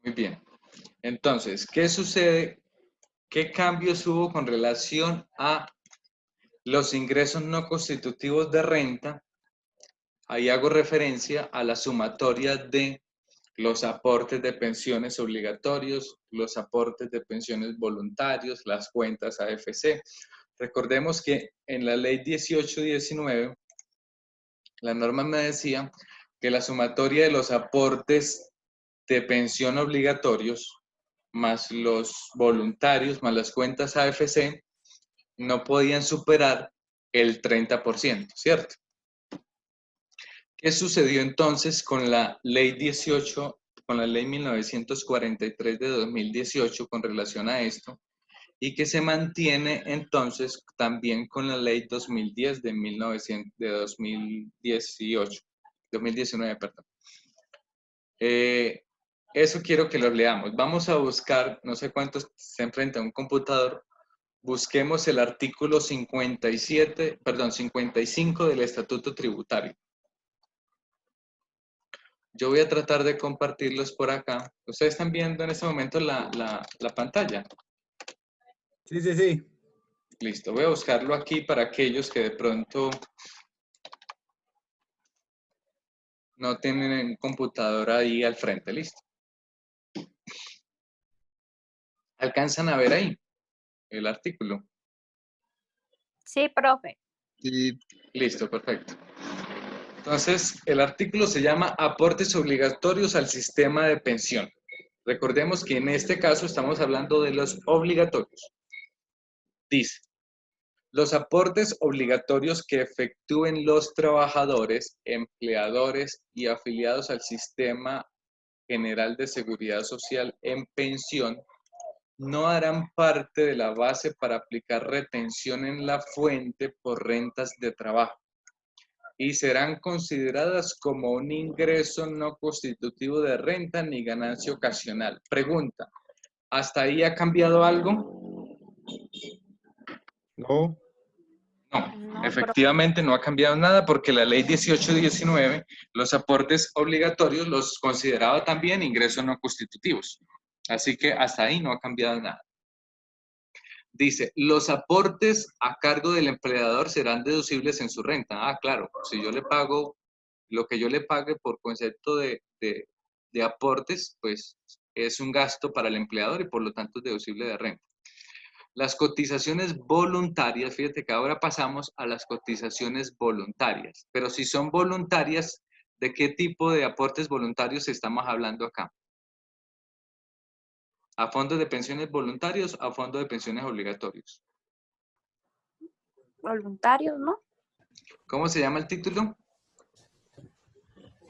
Muy bien. Entonces, ¿qué sucede? ¿Qué cambios hubo con relación a los ingresos no constitutivos de renta? Ahí hago referencia a la sumatoria de los aportes de pensiones obligatorios, los aportes de pensiones voluntarios, las cuentas AFC. Recordemos que en la ley 1819, la norma me decía que la sumatoria de los aportes de pensión obligatorios más los voluntarios más las cuentas AFC no podían superar el 30%, ¿cierto? ¿Qué sucedió entonces con la ley 18, con la ley 1943 de 2018 con relación a esto? Y que se mantiene entonces también con la ley 2010 de 2018, 2019, perdón. Eso quiero que lo leamos. Vamos a buscar, no sé cuántos se enfrentan a un computador, busquemos el artículo 55 del Estatuto Tributario. Yo voy a tratar de compartirlos por acá. Ustedes están viendo en este momento la pantalla. Sí, sí, sí. Listo, voy a buscarlo aquí para aquellos que de pronto no tienen computadora ahí al frente. Listo. ¿Alcanzan a ver ahí el artículo? Sí, profe. Sí. Listo, perfecto. Entonces, el artículo se llama Aportes obligatorios al sistema de pensión. Recordemos que en este caso estamos hablando de los obligatorios. Dice, los aportes obligatorios que efectúen los trabajadores, empleadores y afiliados al Sistema General de Seguridad Social en pensión no harán parte de la base para aplicar retención en la fuente por rentas de trabajo y serán consideradas como un ingreso no constitutivo de renta ni ganancia ocasional. Pregunta, ¿hasta ahí ha cambiado algo? No. No, efectivamente no ha cambiado nada porque la ley 1819, los aportes obligatorios los consideraba también ingresos no constitutivos. Así que hasta ahí no ha cambiado nada. Dice, los aportes a cargo del empleador serán deducibles en su renta. Ah, claro, si yo le pago lo que yo le pague por concepto de aportes, pues es un gasto para el empleador y por lo tanto es deducible de renta. Las cotizaciones voluntarias, fíjate que ahora pasamos a las cotizaciones voluntarias, pero si son voluntarias, ¿de qué tipo de aportes voluntarios estamos hablando acá? ¿A fondos de pensiones voluntarios o a fondos de pensiones obligatorios? Voluntarios, ¿no? ¿Cómo se llama el título?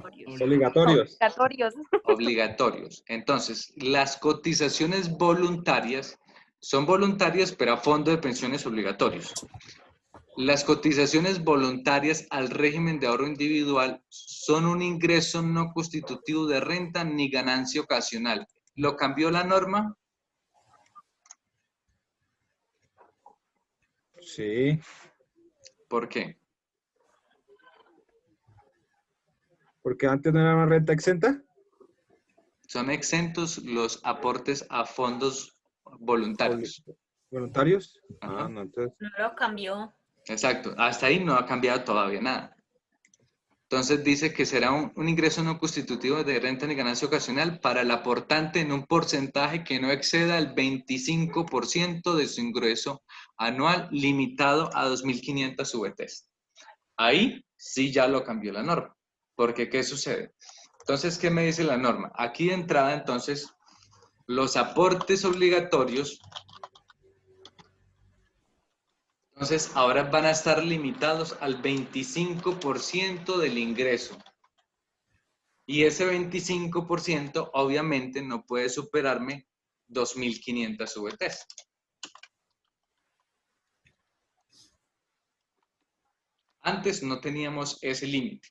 Obligatorios. Obligatorios. Obligatorios. Entonces, las cotizaciones voluntarias son voluntarias, pero a fondo de pensiones obligatorios. Las cotizaciones voluntarias al régimen de ahorro individual son un ingreso no constitutivo de renta ni ganancia ocasional. ¿Lo cambió la norma? Sí. ¿Por qué? Porque antes no era una renta exenta. Son exentos los aportes a fondos voluntarios. ¿Voluntarios? Ajá. Ah, no, entonces. No lo cambió. Exacto. Hasta ahí no ha cambiado todavía nada. Entonces dice que será un ingreso no constitutivo de renta ni ganancia ocasional para el aportante en un porcentaje que no exceda el 25% de su ingreso anual limitado a 2.500 VTs. Ahí sí ya lo cambió la norma. Porque, ¿qué sucede? Entonces, ¿qué me dice la norma? Aquí de entrada, entonces, los aportes obligatorios, entonces, ahora van a estar limitados al 25% del ingreso. Y ese 25% obviamente no puede superarme 2.500 VTs. Antes no teníamos ese límite.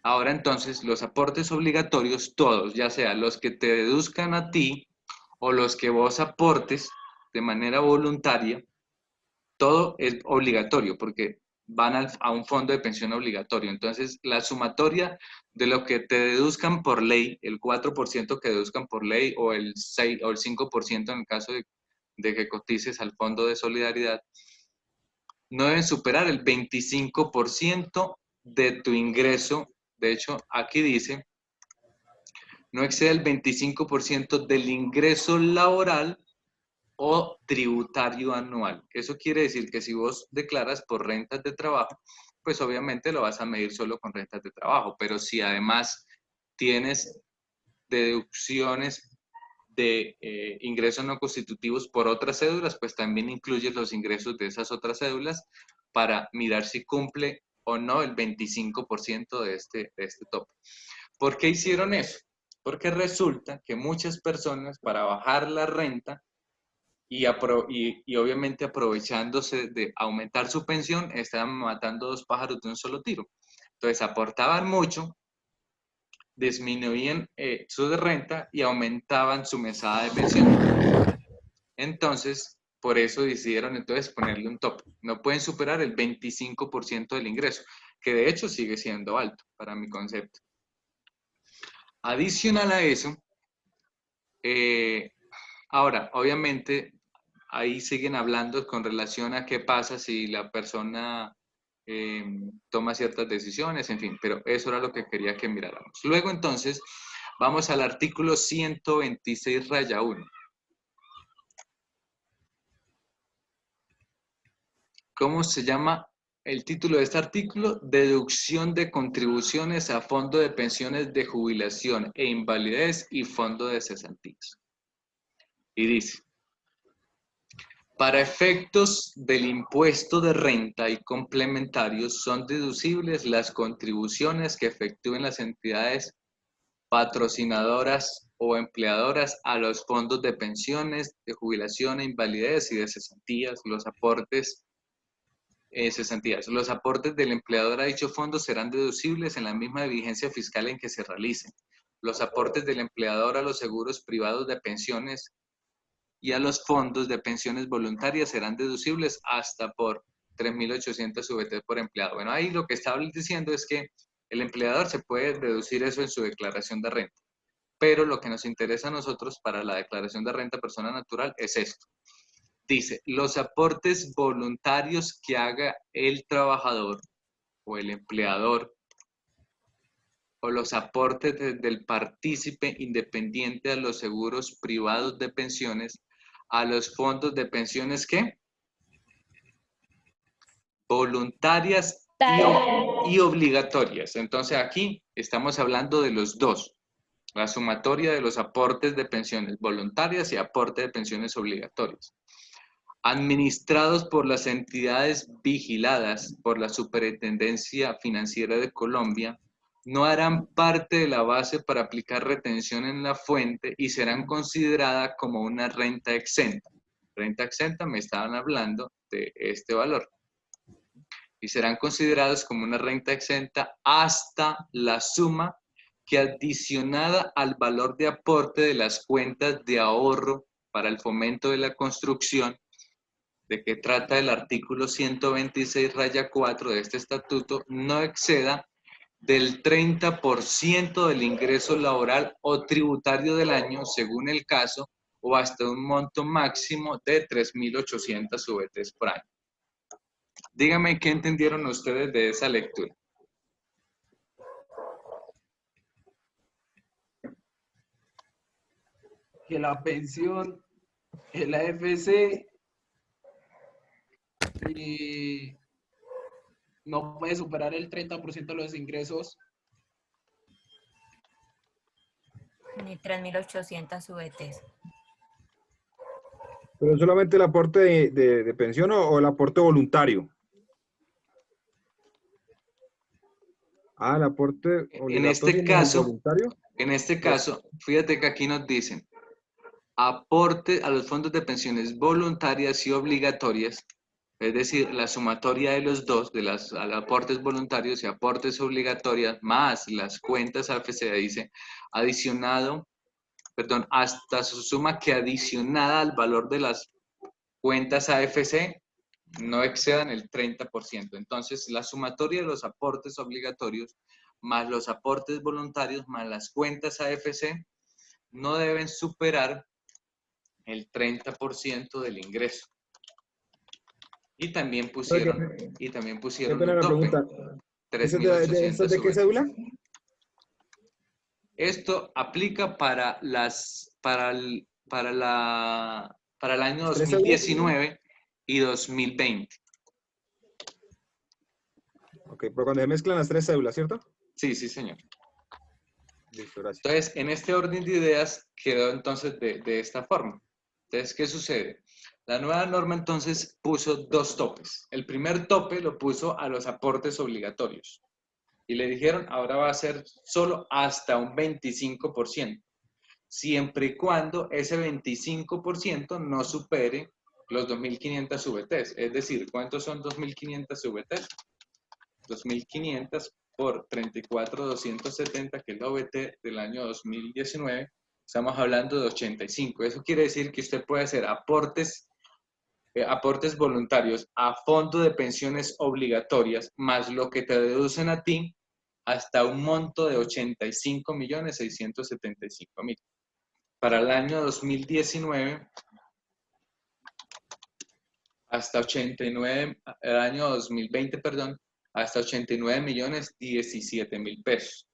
Ahora entonces los aportes obligatorios, todos, ya sea los que te deduzcan a ti o los que vos aportes de manera voluntaria, todo es obligatorio porque van a un fondo de pensión obligatorio. Entonces, la sumatoria de lo que te deduzcan por ley, el 4% que deduzcan por ley o el 6 o el 5% en el caso de que cotices al fondo de solidaridad, no deben superar el 25% de tu ingreso. De hecho, aquí dice, no excede el 25% del ingreso laboral o tributario anual. Eso quiere decir que si vos declaras por rentas de trabajo, pues obviamente lo vas a medir solo con rentas de trabajo, pero si además tienes deducciones de ingresos no constitutivos por otras cédulas, pues también incluyes los ingresos de esas otras cédulas para mirar si cumple o no el 25% de este tope. ¿Por qué hicieron eso? Porque resulta que muchas personas, para bajar la renta y obviamente aprovechándose de aumentar su pensión, estaban matando dos pájaros de un solo tiro. Entonces aportaban mucho, disminuían su renta y aumentaban su mesada de pensión. Entonces, por eso decidieron entonces ponerle un tope. No pueden superar el 25% del ingreso, que de hecho sigue siendo alto para mi concepto. Adicional a eso, ahora, obviamente, ahí siguen hablando con relación a qué pasa si la persona toma ciertas decisiones, en fin, pero eso era lo que quería que miráramos. Luego, entonces, vamos al artículo 126 raya 1. ¿Cómo se llama el título de este artículo? Deducción de contribuciones a fondo de pensiones de jubilación e invalidez y fondo de cesantías. Y dice, para efectos del impuesto de renta y complementarios son deducibles las contribuciones que efectúen las entidades patrocinadoras o empleadoras a los fondos de pensiones, de jubilación e invalidez y de cesantías, los aportes Los aportes del empleador a dicho fondo serán deducibles en la misma vigencia fiscal en que se realicen. Los aportes del empleador a los seguros privados de pensiones y a los fondos de pensiones voluntarias serán deducibles hasta por 3.800 VT por empleado. Bueno, ahí lo que está diciendo es que el empleador se puede deducir eso en su declaración de renta. Pero lo que nos interesa a nosotros para la declaración de renta persona natural es esto. Dice, los aportes voluntarios que haga el trabajador o el empleador o los aportes del partícipe independiente a los seguros privados de pensiones, a los fondos de pensiones ¿qué? Voluntarias y obligatorias. Entonces aquí estamos hablando de los dos. La sumatoria de los aportes de pensiones voluntarias y aportes de pensiones obligatorias. Administrados por las entidades vigiladas por la Superintendencia Financiera de Colombia, no harán parte de la base para aplicar retención en la fuente y serán consideradas como una renta exenta. Renta exenta me estaban hablando de este valor. Y serán consideradas como una renta exenta hasta la suma que adicionada al valor de aporte de las cuentas de ahorro para el fomento de la construcción, de que trata el artículo 126 raya 4 de este estatuto, no exceda del 30% del ingreso laboral o tributario del año, según el caso, o hasta un monto máximo de 3.800 VTs por año. Díganme qué entendieron ustedes de esa lectura. Que la pensión, el AFC, no puede superar el 30% de los ingresos. Ni 3.800 VTs. ¿Pero solamente el aporte de pensión o el aporte voluntario? Ah, el aporte voluntario. En este caso, fíjate que aquí nos dicen aporte a los fondos de pensiones voluntarias y obligatorias, es decir, la sumatoria de los dos, de los aportes voluntarios y aportes obligatorias, más las cuentas AFC, dice, hasta su suma que adicionada al valor de las cuentas AFC no excedan el 30%. Entonces, la sumatoria de los aportes obligatorios más los aportes voluntarios más las cuentas AFC no deben superar el 30% del ingreso. Y también pusieron Qué pena un la tope, pregunta. ¿Eso es 3.800 de qué VT. cédula? Esto aplica para el año ¿Las tres cédulas? 2019 y 2020. Ok, pero cuando se mezclan las tres cédulas, ¿cierto? Sí, sí, señor. Listo, gracias. Entonces, en este orden de ideas quedó entonces de esta forma. Entonces, ¿qué sucede? La nueva norma entonces puso dos topes. El primer tope lo puso a los aportes obligatorios. Y le dijeron, ahora va a ser solo hasta un 25%. Siempre y cuando ese 25% no supere los 2.500 VTs. Es decir, ¿cuántos son 2.500 VTs? 2.500 por 34.270, que es la VT del año 2019, estamos hablando de 85. Eso quiere decir que usted puede hacer aportes voluntarios a fondo de pensiones obligatorias, más lo que te deducen a ti, hasta un monto de 85.675.000. Para el año 2019, hasta 89, el año 2020, perdón, hasta 89.017.000 pesos.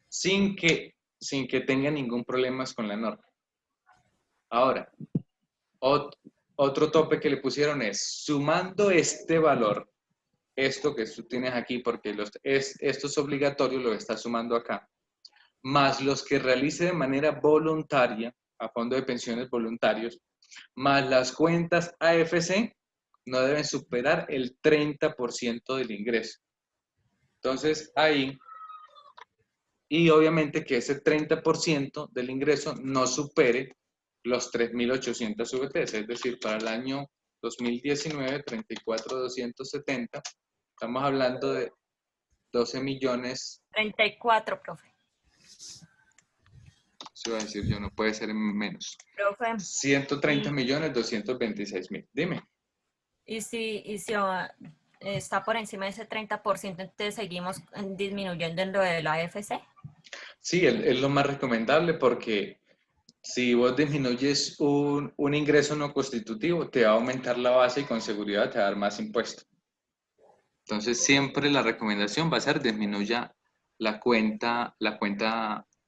Sin que tenga ningún problema con la norma. Ahora, otro tope que le pusieron es, sumando este valor, esto que tú tienes aquí, porque esto es obligatorio, lo está sumando acá, más los que realice de manera voluntaria, a fondo de pensiones voluntarios, más las cuentas AFC, no deben superar el 30% del ingreso. Entonces, ahí, y obviamente que ese 30% del ingreso no supere los 3.800 VTs, es decir, para el año 2019, 34.270, estamos hablando de 12 millones, 34, profe. se va a decir yo, no puede ser menos, Profe, 130.226.000. Dime. y si está por encima de ese 30%, entonces seguimos disminuyendo en lo de la AFC. Sí, es lo más recomendable porque si vos disminuyes un ingreso no constitutivo, te va a aumentar la base y con seguridad te va a dar más impuesto. Entonces, siempre la recomendación va a ser disminuya la cuenta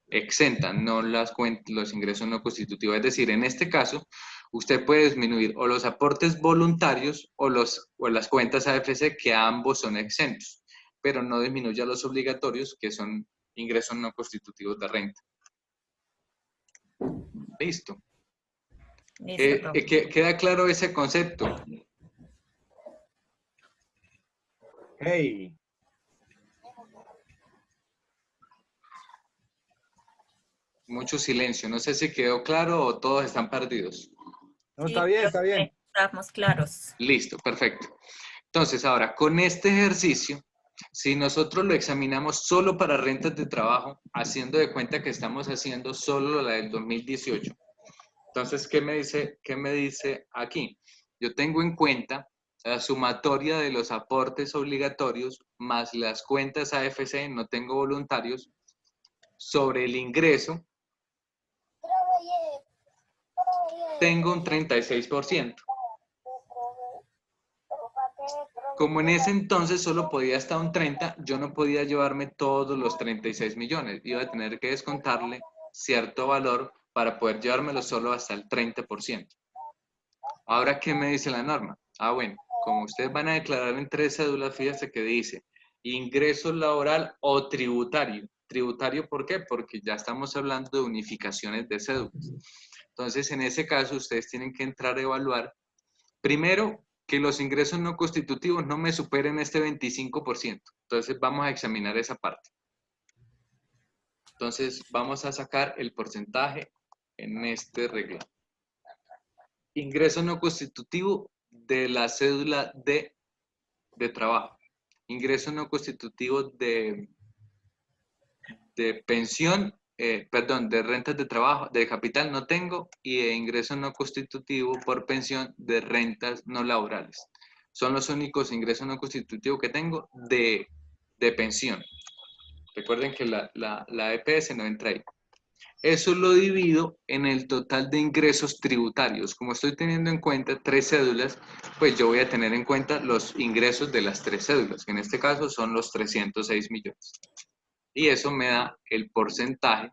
exenta, no los ingresos no constitutivos. Es decir, en este caso, usted puede disminuir o los aportes voluntarios o las cuentas AFC, que ambos son exentos, pero no disminuya los obligatorios, que son ingresos no constitutivos de renta. Listo. Listo, profe. ¿Queda claro ese concepto? Hey, Mucho silencio. No sé si quedó claro o todos están perdidos. no, Sí, está bien, está profe, bien. estamos claros. Listo, perfecto. Entonces, ahora, con este ejercicio, si nosotros lo examinamos solo para rentas de trabajo, haciendo de cuenta que estamos haciendo solo la del 2018, entonces, ¿qué me dice aquí? Yo tengo en cuenta la sumatoria de los aportes obligatorios más las cuentas AFC, no tengo voluntarios, sobre el ingreso, tengo un 36%. Como en ese entonces solo podía hasta un 30, yo no podía llevarme todos los 36 millones. Iba a tener que descontarle cierto valor para poder llevármelo solo hasta el 30%. Ahora, ¿qué me dice la norma? Ah, bueno, como ustedes van a declarar en 3 cédulas, fíjense que dice ingreso laboral o tributario. ¿Tributario por qué? Porque ya estamos hablando de unificaciones de cédulas. Entonces, en ese caso, ustedes tienen que entrar a evaluar, primero, que los ingresos no constitutivos no me superen este 25%. Entonces, vamos a examinar esa parte. Entonces, vamos a sacar el porcentaje en este renglón. Ingreso no constitutivo de la cédula de trabajo. Ingreso no constitutivo de pensión perdón, de rentas de trabajo, de capital no tengo, y de ingreso no constitutivo por pensión de rentas no laborales. Son los únicos ingresos no constitutivos que tengo de pensión. Recuerden que la EPS no entra ahí. Eso lo divido en el total de ingresos tributarios. Como estoy teniendo en cuenta 3 cédulas, pues yo voy a tener en cuenta los ingresos de las 3 cédulas, que en este caso son los 306 millones. Y eso me da el porcentaje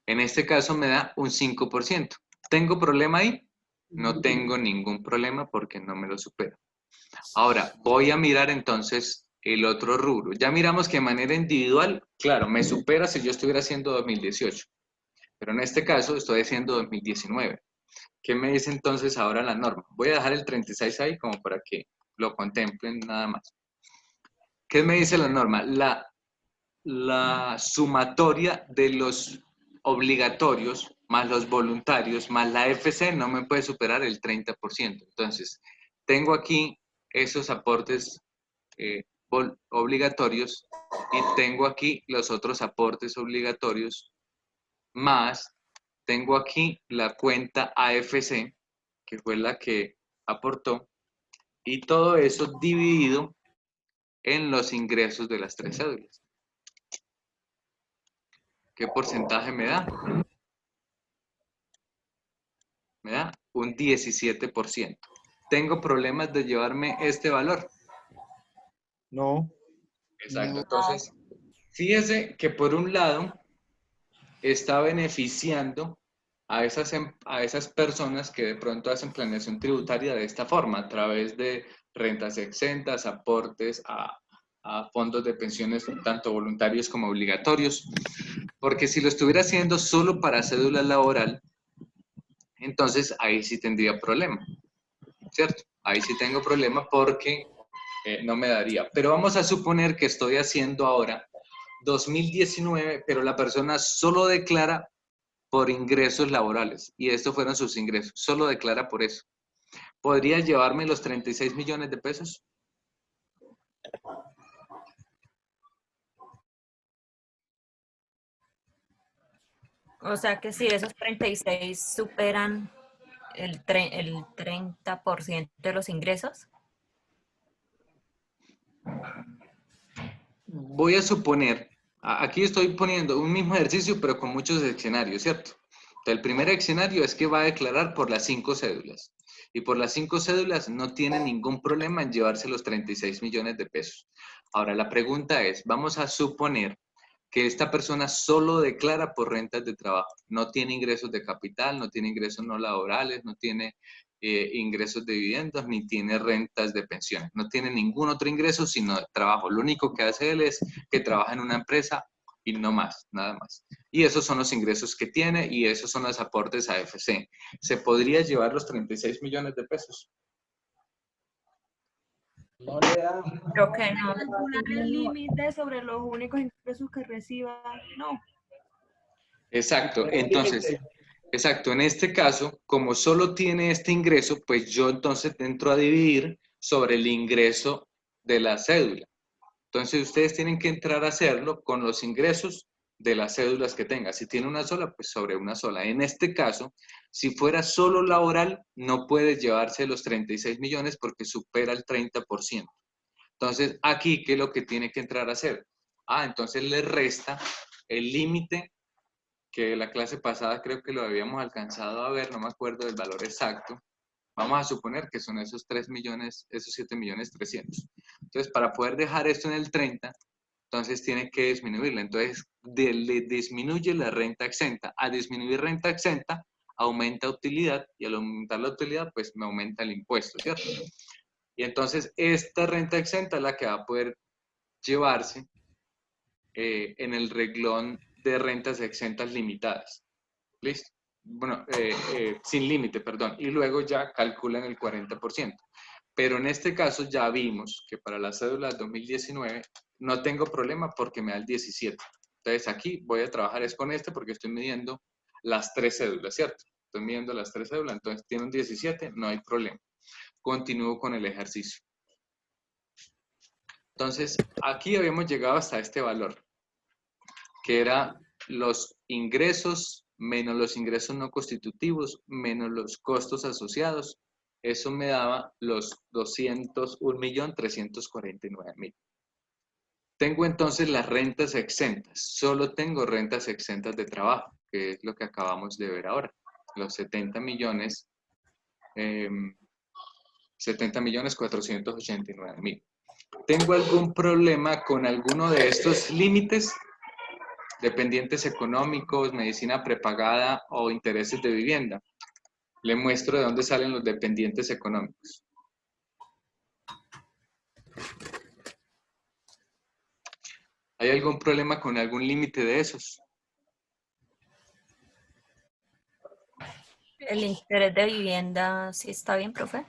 en este caso me da un 5%. ¿Tengo problema ahí? No tengo ningún problema porque no me lo supera. Ahora, voy a mirar entonces el otro rubro. Ya miramos que de manera individual, claro, me supera si yo estuviera haciendo 2018. Pero en este caso estoy haciendo 2019. ¿Qué me dice entonces ahora la norma? Voy a dejar el 36 ahí como para que lo contemplen nada más. ¿Qué me dice la norma? La sumatoria de los obligatorios más los voluntarios más la FC no me puede superar el 30%. Entonces, tengo aquí esos aportes obligatorios y tengo aquí los otros aportes obligatorios más tengo aquí la cuenta AFC, que fue la que aportó, y todo eso dividido en los ingresos de las 3 cédulas. ¿Qué porcentaje me da? Me da un 17%. ¿Tengo problemas de llevarme este valor? No. Exacto. Entonces, fíjese que por un lado está beneficiando a esas personas que de pronto hacen planeación tributaria de esta forma, a través de rentas exentas, aportes a fondos de pensiones, tanto voluntarios como obligatorios. Porque si lo estuviera haciendo solo para cédula laboral, entonces ahí sí tendría problema, ¿cierto? Ahí sí tengo problema porque no me daría. Pero vamos a suponer que estoy haciendo ahora 2019, pero la persona solo declara por ingresos laborales y estos fueron sus ingresos, solo declara por eso. ¿Podría llevarme los 36 millones de pesos? O sea que si esos 36 superan el 30% de los ingresos. Voy a suponer, aquí estoy poniendo un mismo ejercicio, pero con muchos escenarios, ¿cierto? Entonces, el primer escenario es que va a declarar por las 5 cédulas. Y por las 5 cédulas no tiene ningún problema en llevarse los 36 millones de pesos. Ahora, la pregunta es, vamos a suponer que esta persona solo declara por rentas de trabajo. No tiene ingresos de capital, no tiene ingresos no laborales, no tiene ingresos de dividendos, ni tiene rentas de pensiones. No tiene ningún otro ingreso sino de trabajo. Lo único que hace él es que trabaja en una empresa y no más, nada más. Y esos son los ingresos que tiene y esos son los aportes a FC. ¿Se podría llevar los 36 millones de pesos? No le da. Creo que no. Calcular el límite sobre los únicos ingresos que reciba, no. Exacto, entonces, exacto, en este caso, como solo tiene este ingreso, pues yo entonces entro a dividir sobre el ingreso de la cédula. Entonces ustedes tienen que entrar a hacerlo con los ingresos de las cédulas que tenga. Si tiene una sola, pues sobre una sola. En este caso, si fuera solo laboral, no puede llevarse los 36 millones porque supera el 30%. Entonces, aquí, ¿qué es lo que tiene que entrar a hacer? Entonces le resta el límite que la clase pasada creo que lo habíamos alcanzado a ver, no me acuerdo del valor exacto. Vamos a suponer que son esos 3 millones, esos 7 millones 300. Entonces, para poder dejar esto en el 30, entonces tiene que disminuirla. Entonces, le disminuye la renta exenta. A disminuir renta exenta, aumenta utilidad y al aumentar la utilidad, pues me aumenta el impuesto, ¿cierto? Y entonces, esta renta exenta es la que va a poder llevarse en el reglón de rentas exentas limitadas. ¿Listo? Bueno, sin límite, perdón. Y luego ya calculan el 40%. Pero en este caso ya vimos que para la cédula 2019 no tengo problema porque me da el 17. Entonces aquí voy a trabajar es con este porque estoy midiendo las 3 cédulas, ¿cierto? Estoy midiendo las 3 cédulas, entonces tiene un 17, no hay problema. Continúo con el ejercicio. Entonces, aquí habíamos llegado hasta este valor, que era los ingresos menos los ingresos no constitutivos, menos los costos asociados. Eso me daba los 201.349.000. Tengo entonces las rentas exentas. Solo tengo rentas exentas de trabajo, que es lo que acabamos de ver ahora. Los 70.489.000. ¿Tengo algún problema con alguno de estos límites? Dependientes económicos, medicina prepagada o intereses de vivienda. Le muestro de dónde salen los dependientes económicos. ¿Hay algún problema con algún límite de esos? El interés de vivienda, ¿sí está bien, profe?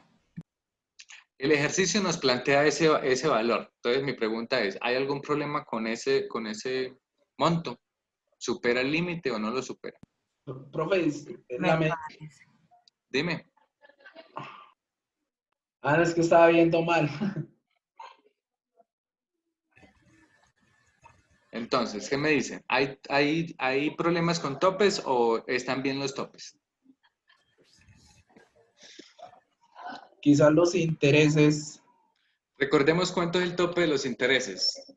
El ejercicio nos plantea ese valor. Entonces mi pregunta es, ¿hay algún problema con ese monto? ¿Supera el límite o no lo supera? Profe, Me parece. Dime. no, es que estaba viendo mal. Entonces, ¿qué me dicen? ¿Hay problemas con topes o están bien los topes? Quizás los intereses. Recordemos cuánto es el tope de los intereses.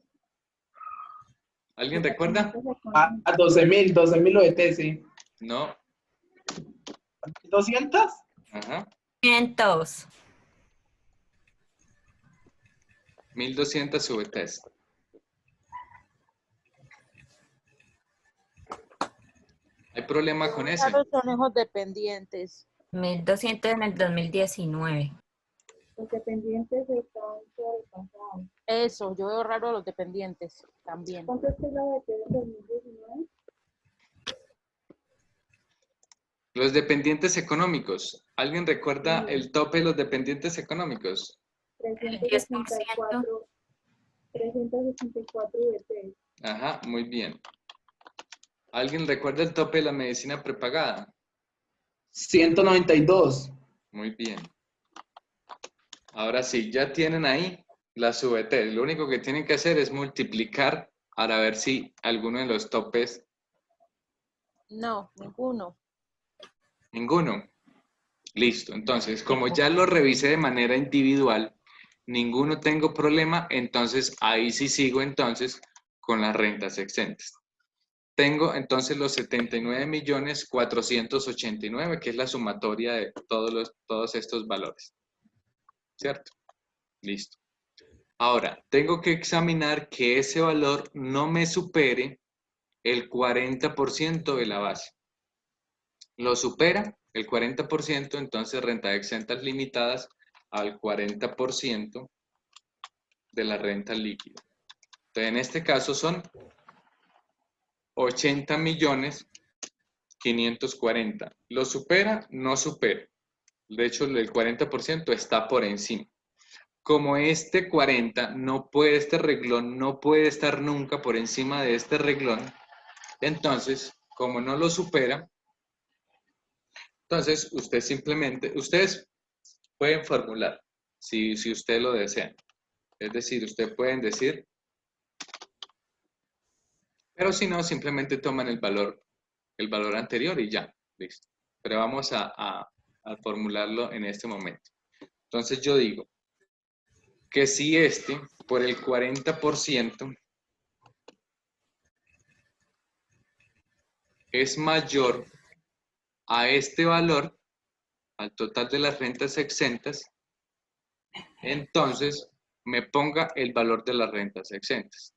¿Alguien recuerda? 12.000 OET, sí. No. ¿200? Ajá. 500. 1.200 VTs. ¿Hay problema con ese? Claro, son esos dependientes. 1.200 en el 2019. Los dependientes están sobrepasados. Eso, yo veo raro a los dependientes también. ¿Cuánto es que es la OET del 2019? Los dependientes económicos. ¿Alguien recuerda el tope de los dependientes económicos? 384 VT. Ajá, muy bien. ¿Alguien recuerda el tope de la medicina prepagada? 192. Muy bien. Ahora sí, ya tienen ahí las VT. Lo único que tienen que hacer es multiplicar para ver si alguno de los topes... No, ninguno. Ninguno. Listo. Entonces, como ya lo revisé de manera individual, ninguno tengo problema, entonces ahí sí sigo entonces con las rentas exentas. Tengo entonces los 79.489.000, que es la sumatoria de todos estos valores. ¿Cierto? Listo. Ahora, tengo que examinar que ese valor no me supere el 40% de la base. ¿Lo supera? El 40%, entonces rentas exentas limitadas al 40% de la renta líquida. Entonces, en este caso son 80.540.000. ¿Lo supera? No supera. De hecho, el 40% está por encima. Como este 40 no puede, este renglón no puede estar nunca por encima de este renglón, entonces, como no lo supera, entonces ustedes pueden formular, si ustedes lo desean. Es decir, ustedes pueden decir, pero si no, simplemente toman el valor anterior y ya, listo. Pero vamos a formularlo en este momento. Entonces yo digo que si por el 40%, es mayor a este valor, al total de las rentas exentas, entonces me ponga el valor de las rentas exentas.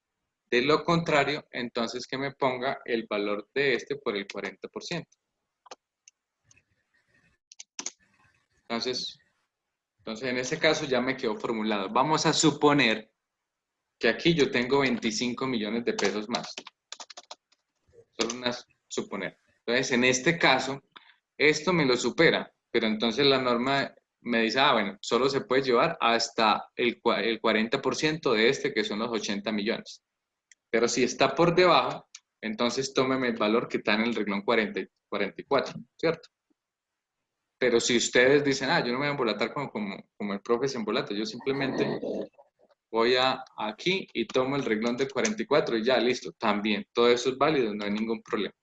De lo contrario, entonces que me ponga el valor de por el 40%. Entonces en ese caso ya me quedó formulado. Vamos a suponer que aquí yo tengo 25 millones de pesos más. Solo suponer. Entonces, en este caso, esto me lo supera, pero entonces la norma me dice, bueno, solo se puede llevar hasta el 40% de que son los 80 millones. Pero si está por debajo, entonces tómeme el valor que está en el renglón 44, ¿cierto? Pero si ustedes dicen, yo no me voy a embolatar como el profe se embolata, yo simplemente voy a aquí y tomo el renglón de 44 y ya, listo, también, todo eso es válido, no hay ningún problema.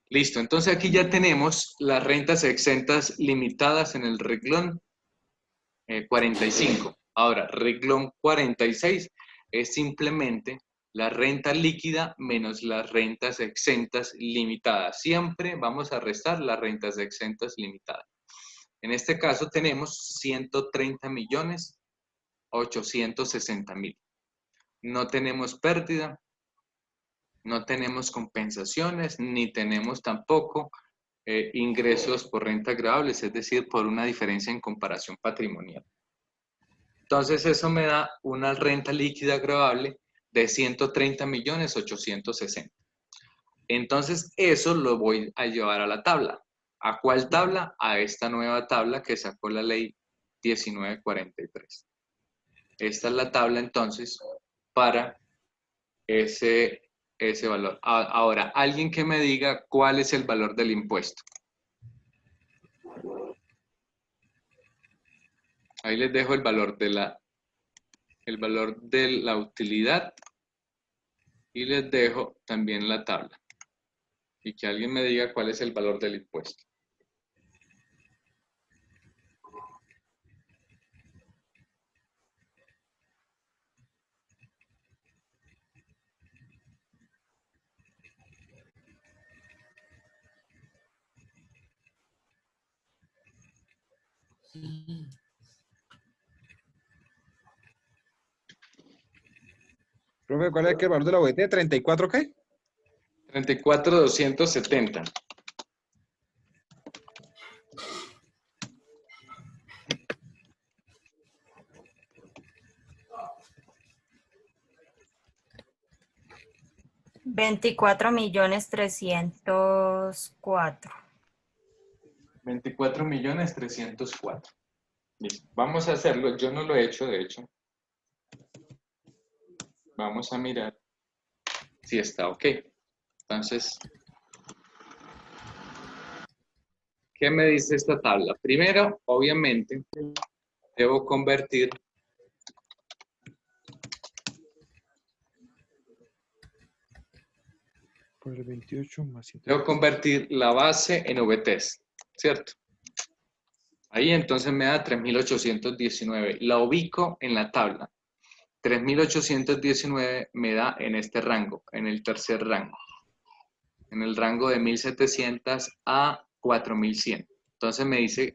Listo, entonces aquí ya tenemos las rentas exentas limitadas en el renglón 45. Ahora, renglón 46 es simplemente la renta líquida menos las rentas exentas limitadas. Siempre vamos a restar las rentas exentas limitadas. En este caso tenemos 130.860.000. No tenemos pérdida, no tenemos compensaciones, ni tenemos tampoco ingresos por renta gravables, es decir, por una diferencia en comparación patrimonial. Entonces eso me da una renta líquida gravable de 130.860.000. Entonces eso lo voy a llevar a la tabla. ¿A cuál tabla? A esta nueva tabla que sacó la ley 1943. Esta es la tabla entonces para ese valor. Ahora, alguien que me diga cuál es el valor del impuesto. Ahí les dejo el valor de la utilidad y les dejo también la tabla. Y que alguien me diga cuál es el valor del impuesto. Profe, ¿cuál es el valor de la OET? ¿34 qué? 34.270. $24.304.000. 24.304.000. Listo. Vamos a hacerlo. Yo no lo he hecho, de hecho. Vamos a mirar si está ok. Entonces, ¿qué me dice esta tabla? Primero, obviamente, debo convertir Por el 28 más 100. debo convertir la base en VTs, ¿cierto? Ahí entonces me da 3.819. La ubico en la tabla. 3.819 me da en este rango, en el tercer rango. En el rango de 1.700 a 4.100. Entonces me dice,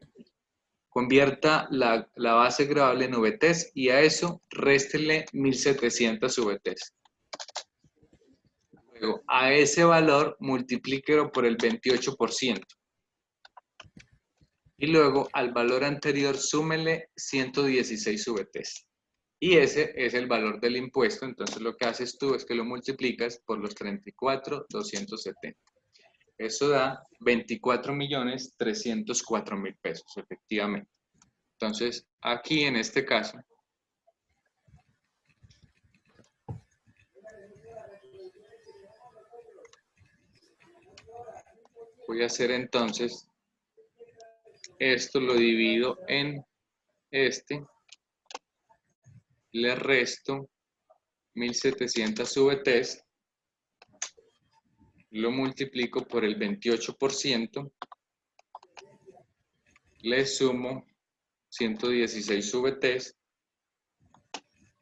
convierta la base gravable en VTs y a eso réstele 1.700 VTs. Luego, a ese valor multiplíquelo por el 28%. Y luego al valor anterior súmele 116 VTs. Y ese es el valor del impuesto, entonces lo que haces tú es que lo multiplicas por los 34.270. Eso da 24.304.000 pesos, efectivamente. Entonces, aquí en este caso, voy a hacer entonces, esto lo divido en este, le resto 1.700 VTs, lo multiplico por el 28%, le sumo 116 VTs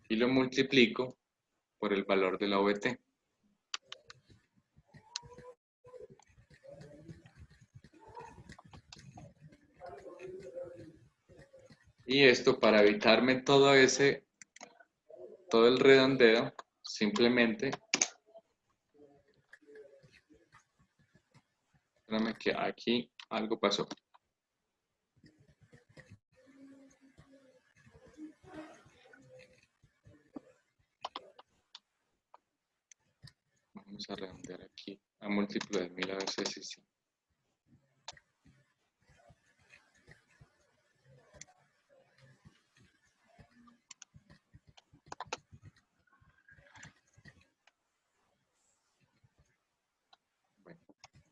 y lo multiplico por el valor de la VT. Y esto, para evitarme todo el redondeo, simplemente, espérame que aquí algo pasó. Vamos a redondear aquí a múltiplo de 1000 a ver si así sí.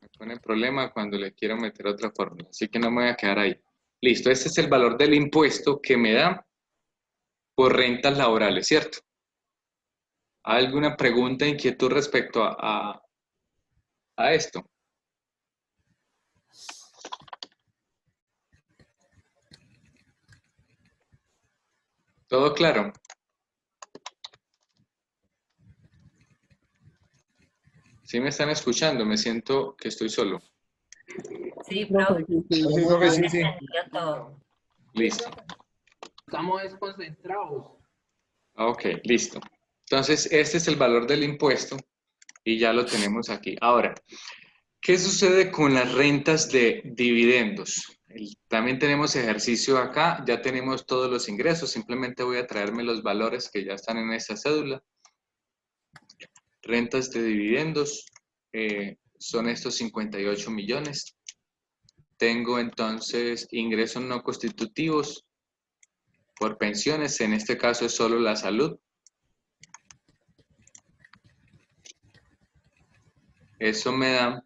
Me pone problema cuando le quiero meter otra fórmula, así que no me voy a quedar ahí. Listo, este es el valor del impuesto que me da por rentas laborales, ¿cierto? ¿Hay alguna pregunta, inquietud respecto a esto? ¿Todo claro? ¿Sí me están escuchando? Me siento que estoy solo. Sí, profe. Sí, profe, sí, sí. Entendido todo. Listo. Estamos desconcentrados. Ok, listo. Entonces, este es el valor del impuesto y ya lo tenemos aquí. Ahora, ¿qué sucede con las rentas de dividendos? También tenemos ejercicio acá, ya tenemos todos los ingresos, simplemente voy a traerme los valores que ya están en esta cédula. Rentas de dividendos son estos 58 millones. Tengo entonces ingresos no constitutivos por pensiones, en este caso es solo la salud. Eso me da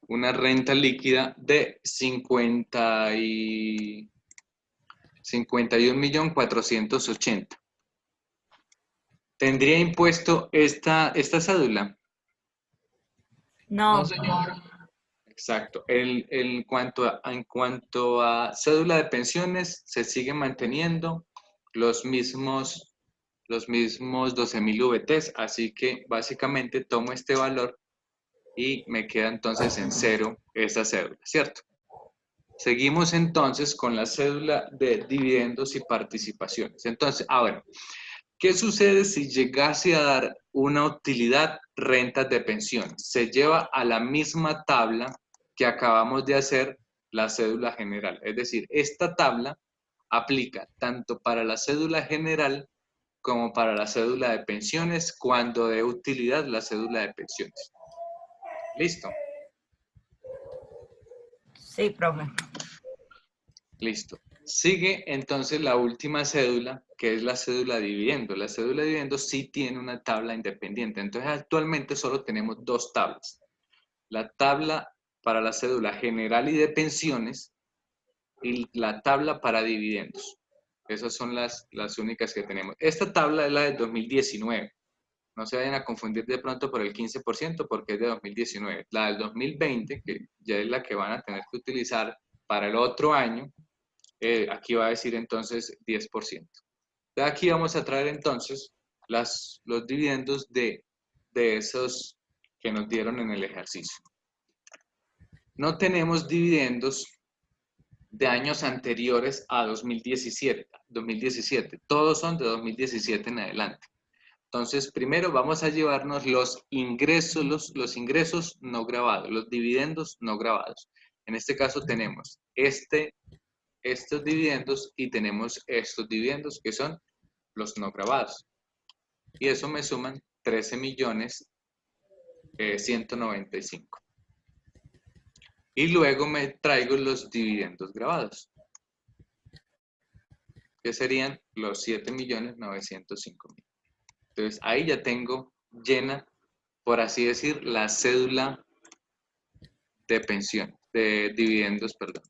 una renta líquida de 51.480.000. ¿Tendría impuesto esta cédula? No, No, señor. Exacto. En cuanto a cédula de pensiones, se siguen manteniendo los mismos 12.000 VTs, así que básicamente tomo este valor y me queda entonces en cero esa cédula, ¿cierto? Seguimos entonces con la cédula de dividendos y participaciones. Entonces, ahora, ¿qué sucede si llegase a dar una utilidad rentas de pensiones? Se lleva a la misma tabla que acabamos de hacer la cédula general. Es decir, esta tabla aplica tanto para la cédula general como para la cédula de pensiones cuando dé utilidad la cédula de pensiones. ¿Listo? sí, profe. Listo. Sigue entonces la última cédula, que es la cédula de dividendos. La cédula de dividendos sí tiene una tabla independiente. Entonces, actualmente solo tenemos dos tablas. La tabla para la cédula general y de pensiones y la tabla para dividendos. Esas son las únicas que tenemos. Esta tabla es la de 2019. No se vayan a confundir de pronto por el 15% porque es de 2019. La del 2020, que ya es la que van a tener que utilizar para el otro año, aquí va a decir entonces 10%. De aquí vamos a traer entonces los dividendos de esos que nos dieron en el ejercicio. No tenemos dividendos de años anteriores a 2017. Todos son de 2017 en adelante. Entonces, primero vamos a llevarnos los ingresos no grabados, los dividendos no grabados. En este caso tenemos estos dividendos y tenemos estos dividendos que son los no grabados. Y eso me suman 13.195.000. Y luego me traigo los dividendos grabados, que serían los 7.905.000. Entonces, ahí ya tengo llena, por así decir, la cédula de pensión, de dividendos, perdón.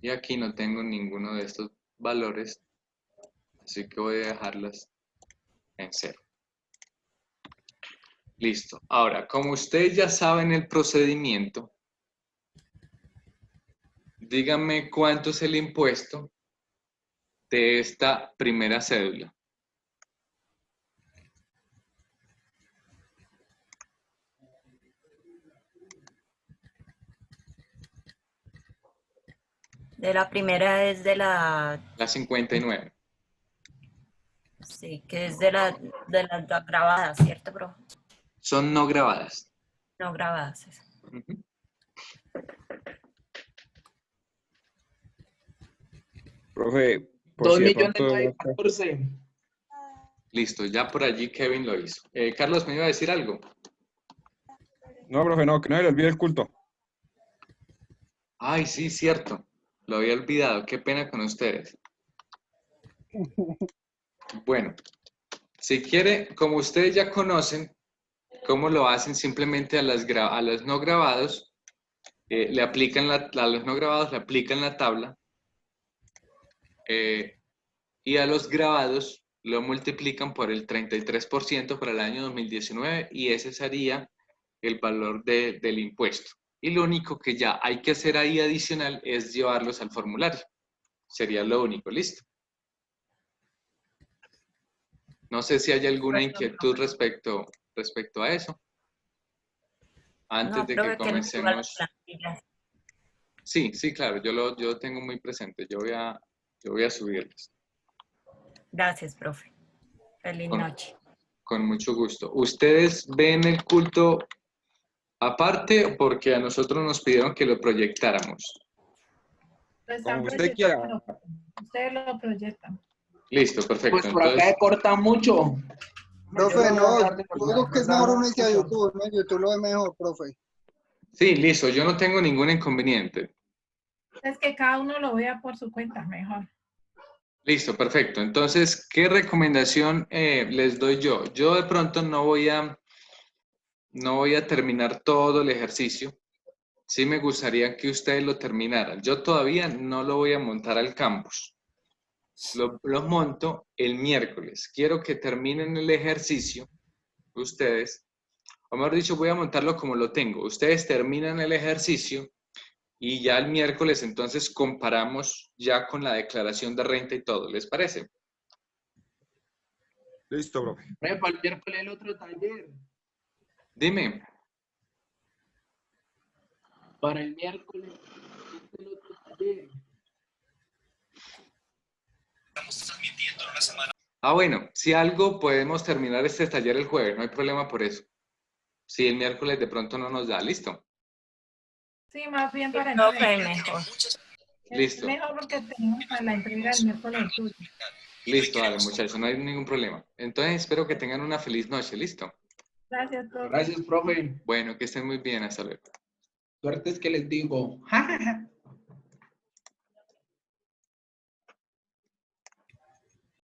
Y aquí no tengo ninguno de estos valores, así que voy a dejarlas en cero. Listo. Ahora, como ustedes ya saben el procedimiento, díganme cuánto es el impuesto de esta primera cédula. De la primera es de la, La 59. sí, que es de las grabadas, ¿cierto, profe? Son no grabadas. No grabadas. Ujú. Profe, por 2 si de millones pronto... 914. Listo, ya por allí Kevin lo hizo. Carlos, ¿me iba a decir algo? No, profe, no, que no se le olvide el culto. Ay, sí, cierto. Lo había olvidado. Qué pena con ustedes. Bueno, si quiere, como ustedes ya conocen cómo lo hacen simplemente a los no grabados, le aplican a los no grabados le aplican la tabla y a los grabados lo multiplican por el 33% para el año 2019 y ese sería el valor del impuesto. Y lo único que ya hay que hacer ahí adicional es llevarlos al formulario. Sería lo único, listo. No sé si hay alguna inquietud respecto a eso. Antes No, de profe, que que me suba las comencemos. plantillas. Sí, sí, claro, yo lo tengo muy presente. Yo voy a subirlos. Gracias, profe. Feliz Con- noche. Con mucho gusto. ¿Ustedes ven el culto aparte porque a nosotros nos pidieron que lo proyectáramos? Lo están Como usted quiera. proyectando. Ustedes lo proyectan. Listo, perfecto. Pues por acá Entonces, se corta mucho. Profe, Yo voy a no, hablar de yo digo que es verdad, mejor no unirse a escucho. YouTube, ¿no? YouTube lo ve mejor, profe. sí, listo, yo no tengo ningún inconveniente. Es que cada uno lo vea por su cuenta, mejor. Listo, perfecto. Entonces, ¿qué recomendación les doy yo? Yo de pronto no voy a terminar todo el ejercicio. Sí me gustaría que ustedes lo terminaran. Yo todavía no lo voy a montar al campus. Lo monto el miércoles. Quiero que terminen el ejercicio ustedes, o mejor dicho, voy a montarlo como lo tengo. Ustedes terminan el ejercicio y ya el miércoles entonces comparamos ya con la declaración de renta y todo. ¿Les parece? Listo, profe. Para el miércoles el otro taller. Dime. Para el miércoles el otro taller. Ah, bueno, si algo podemos terminar este taller el jueves, no hay problema por eso. Si el miércoles de pronto no nos da, listo. Sí, más bien para Profe, entrega. mejor. Listo. Es mejor porque tenemos a la entrega el miércoles el tuyo. Listo, dale, muchachos, no hay ningún problema. Entonces espero que tengan una feliz noche, listo. Gracias, profe. Gracias, profe. Bueno, que estén muy bien, hasta luego. Suerte es que les digo.